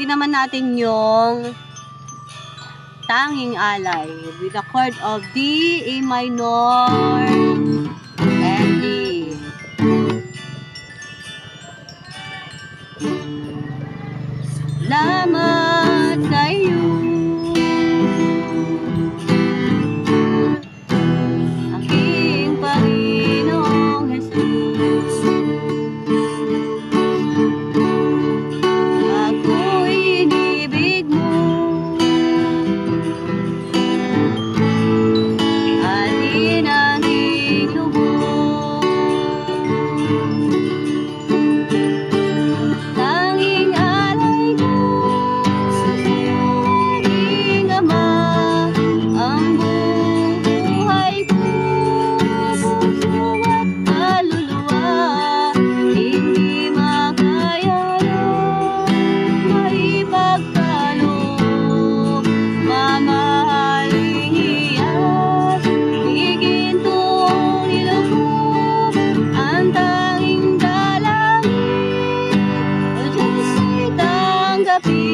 tugtugin naman natin yung Tanging Alay with the chord of D, A minor, and D. Salamat sa iyo, aking Panginoong Jesus. Ako'y inibig mo at inangking lubos. Tanging alay ko sa'yo, aking Ama, ang buong buhay ko, puso at kaluluwa, hindi makayanan maipagkaloob. Mamahaling iyas, higintong iloob, ang tanging dalangin, o Diyos ay tanggapin.